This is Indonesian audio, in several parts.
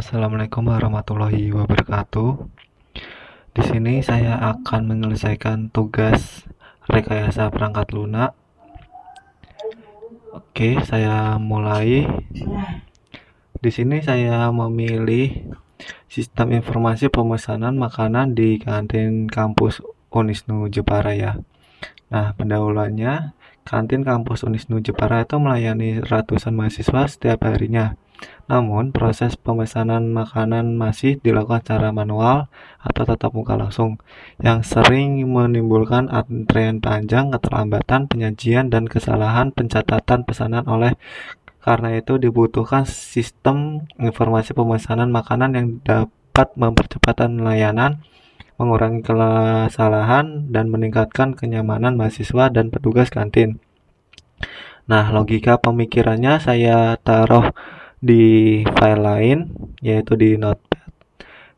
Assalamualaikum warahmatullahi wabarakatuh. Di sini saya akan menyelesaikan tugas rekayasa perangkat lunak. Oke, saya mulai. Di sini saya memilih sistem informasi pemesanan makanan di kantin kampus Unisnu Jepara ya. Nah, pendahuluannya, kantin kampus Unisnu Jepara itu melayani ratusan mahasiswa setiap harinya. Namun, proses pemesanan makanan masih dilakukan secara manual atau tatap muka langsung, yang sering menimbulkan antrean panjang, keterlambatan penyajian, dan kesalahan pencatatan pesanan. Karena itu dibutuhkan sistem informasi pemesanan makanan yang dapat mempercepat layanan, mengurangi kesalahan, dan meningkatkan kenyamanan mahasiswa dan petugas kantin. Nah, logika pemikirannya saya taruh di file lain, yaitu di Notepad.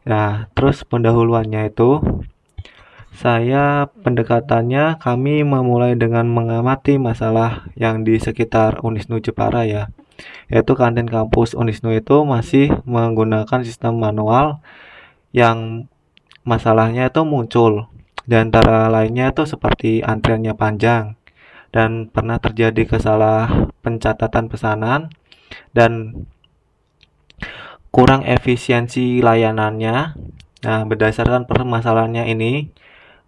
Nah, terus pendahuluannya itu, pendekatannya kami memulai dengan mengamati masalah yang di sekitar Unisnu Jepara ya, yaitu kantin kampus Unisnu itu masih menggunakan sistem manual yang masalahnya itu muncul. Di antara lainnya itu seperti antriannya panjang dan pernah terjadi kesalah pencatatan pesanan dan kurang efisiensi layanannya. Nah, berdasarkan permasalahannya ini,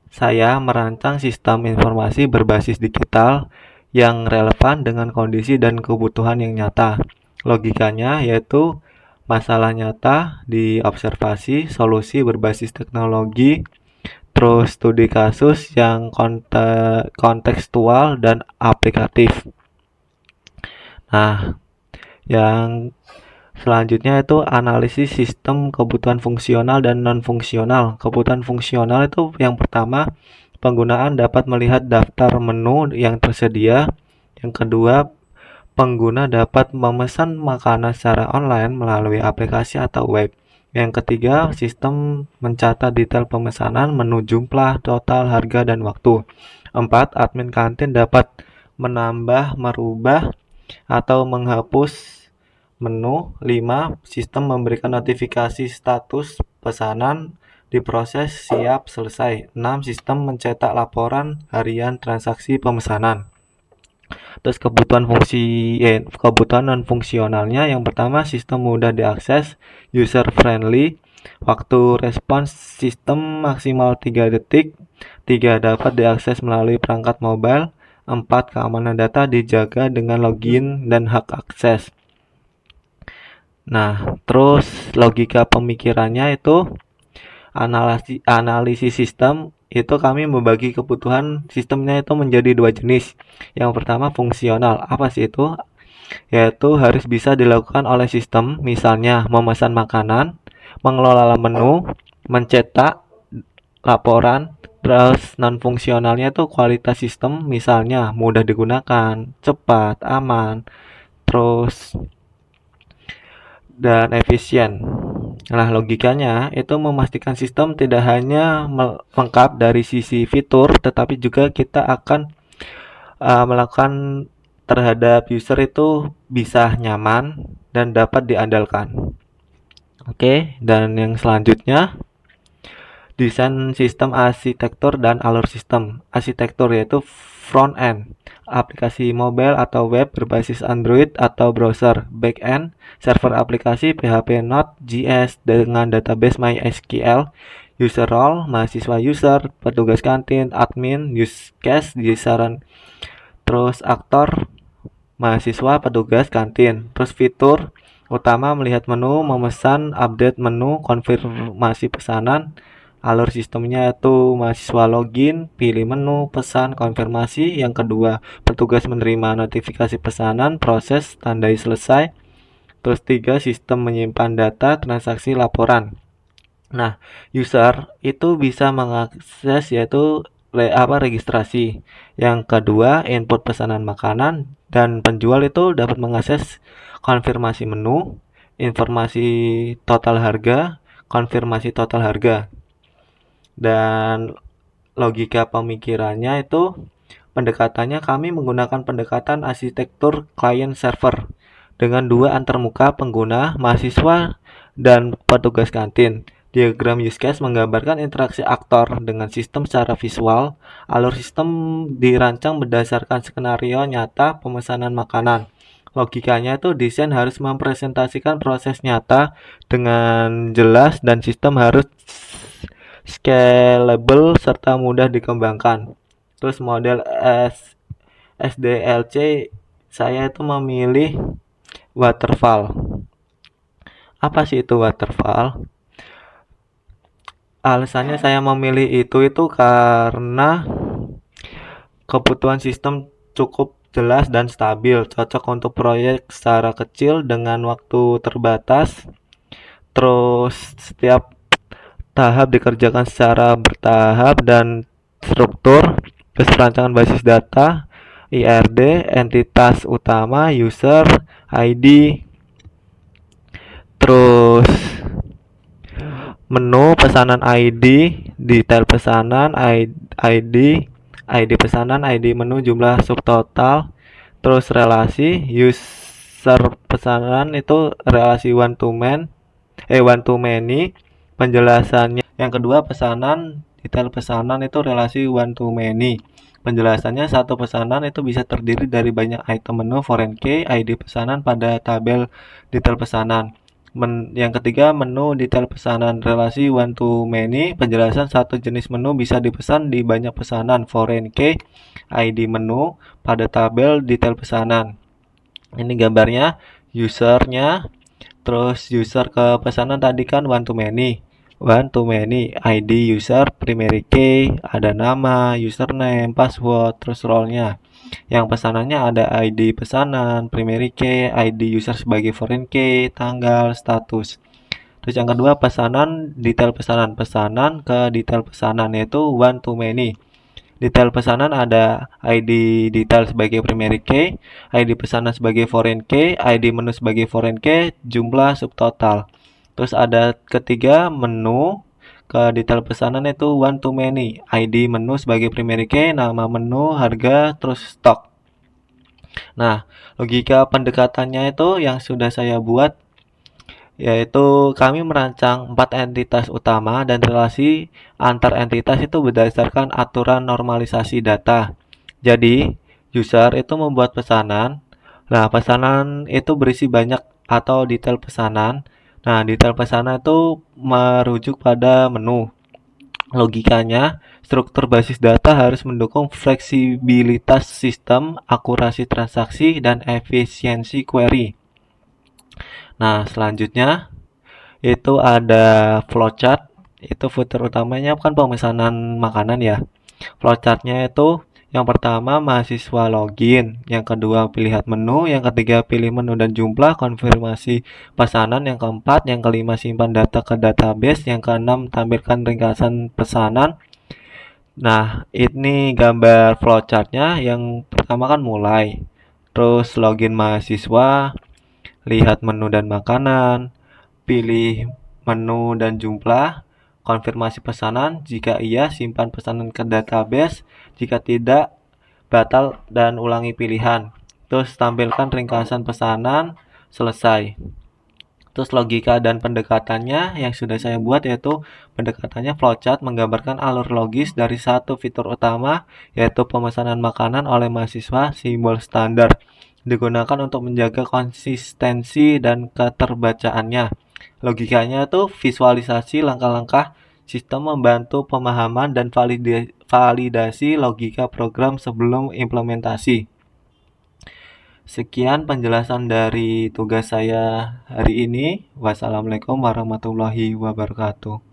saya merancang sistem informasi berbasis digital yang relevan dengan kondisi dan kebutuhan yang nyata. Logikanya yaitu masalah nyata diobservasi, solusi berbasis teknologi, terus studi kasus yang kontekstual dan aplikatif. Nah, yang selanjutnya itu analisis sistem kebutuhan fungsional dan non-fungsional. Kebutuhan fungsional itu yang pertama, penggunaan dapat melihat daftar menu yang tersedia. Yang kedua, pengguna dapat memesan makanan secara online melalui aplikasi atau web. Yang ketiga, sistem mencatat detail pemesanan, menu jumlah, total, harga, dan waktu. 4. Admin kantin dapat menambah, merubah, atau menghapus menu. 5. Sistem memberikan notifikasi status pesanan diproses, siap, selesai. 6. Sistem mencetak laporan harian transaksi pemesanan. Terus kebutuhan non fungsionalnya yang pertama, sistem mudah diakses, user friendly, waktu respons sistem maksimal 3 detik, 3 dapat diakses melalui perangkat mobile, 4 keamanan data dijaga dengan login dan hak akses. Nah, terus logika pemikirannya itu analisis sistem itu kami membagi kebutuhan sistemnya itu menjadi 2 jenis. Yang pertama fungsional. Apa sih itu? Yaitu harus bisa dilakukan oleh sistem, misalnya memesan makanan, mengelola menu, mencetak laporan. Terus non fungsionalnya itu kualitas sistem, misalnya mudah digunakan, cepat, aman, terus dan efisien. Nah, logikanya itu memastikan sistem tidak hanya lengkap dari sisi fitur, tetapi juga kita akan melakukan terhadap user itu bisa nyaman dan dapat diandalkan. Oke, dan yang selanjutnya desain sistem arsitektur dan alur sistem. Arsitektur yaitu front end, aplikasi mobile atau web berbasis Android atau browser. Back end, server aplikasi PHP Node.js dengan database MySQL. User role, mahasiswa user, petugas kantin, admin, use case, disaran. Terus aktor, mahasiswa, petugas kantin. Terus fitur utama melihat menu, memesan, update menu, konfirmasi pesanan. Alur sistemnya itu mahasiswa login, pilih menu, pesan, konfirmasi. Yang kedua, petugas menerima notifikasi pesanan, proses, tandai selesai. Terus 3, sistem menyimpan data, transaksi, laporan. Nah, user itu bisa mengakses yaitu registrasi. Yang kedua, input pesanan makanan, dan penjual itu dapat mengakses konfirmasi menu, informasi total harga, konfirmasi total harga. Dan logika pemikirannya itu pendekatannya kami menggunakan pendekatan arsitektur client server dengan 2 antarmuka pengguna, mahasiswa dan petugas kantin. Diagram use case menggambarkan interaksi aktor dengan sistem secara visual. Alur sistem dirancang berdasarkan skenario nyata pemesanan makanan. Logikanya itu desain harus mempresentasikan proses nyata dengan jelas dan sistem harus scalable serta mudah dikembangkan. Terus model SDLC saya itu memilih waterfall. Apa sih itu waterfall? Alasannya saya memilih itu karena kebutuhan sistem cukup jelas dan stabil, cocok untuk proyek secara kecil dengan waktu terbatas. Terus setiap tahap dikerjakan secara bertahap dan struktur. Terus perancangan basis data, IRD, entitas utama, user, ID, terus menu pesanan ID, detail pesanan, ID pesanan, ID menu, jumlah subtotal, terus relasi user pesanan itu relasi one to many, penjelasannya. Yang kedua pesanan, detail pesanan itu relasi one to many. Penjelasannya satu pesanan itu bisa terdiri dari banyak item menu foreign key, ID pesanan pada tabel detail pesanan. Yang ketiga menu detail pesanan relasi one to many, penjelasan satu jenis menu bisa dipesan di banyak pesanan foreign key, ID menu pada tabel detail pesanan. Ini gambarnya usernya, terus user ke pesanan tadi kan one to many, ID user, primary key, ada nama, username, password, terus role-nya. Yang pesanannya ada ID pesanan, primary key, ID user sebagai foreign key, tanggal, status. Terus yang kedua pesanan, detail pesanan ke detail pesanan yaitu one to many. Detail pesanan ada ID detail sebagai primary key, ID pesanan sebagai foreign key, ID menu sebagai foreign key, jumlah subtotal. Terus ada ketiga menu ke detail pesanan itu one to many, ID menu sebagai primary key, nama menu, harga, terus stok. Nah, logika pendekatannya itu yang sudah saya buat yaitu kami merancang 4 entitas utama dan relasi antar entitas itu berdasarkan aturan normalisasi data. Jadi, user itu membuat pesanan. Nah, pesanan itu berisi banyak atau detail pesanan. Nah, detail pesanan itu merujuk pada menu. Logikanya, struktur basis data harus mendukung fleksibilitas sistem, akurasi transaksi, dan efisiensi query. Nah, selanjutnya itu ada flowchart. Itu fitur utamanya kan pemesanan makanan ya. Flowchartnya itu yang pertama mahasiswa login, yang kedua pilihan menu, yang ketiga pilih menu dan jumlah, konfirmasi pesanan, yang keempat, yang kelima simpan data ke database, yang keenam tampilkan ringkasan pesanan. Nah, ini gambar flowchartnya. Yang pertama kan mulai, terus login mahasiswa, lihat menu dan makanan, pilih menu dan jumlah, konfirmasi pesanan, jika iya simpan pesanan ke database, jika tidak batal dan ulangi pilihan. Terus tampilkan ringkasan pesanan, selesai. Terus logika dan pendekatannya yang sudah saya buat yaitu pendekatannya flowchart menggambarkan alur logis dari satu fitur utama yaitu pemesanan makanan oleh mahasiswa, simbol standar digunakan untuk menjaga konsistensi dan keterbacaannya. Logikanya itu visualisasi langkah-langkah sistem membantu pemahaman dan validasi logika program sebelum implementasi. Sekian penjelasan dari tugas saya hari ini. Wassalamualaikum warahmatullahi wabarakatuh.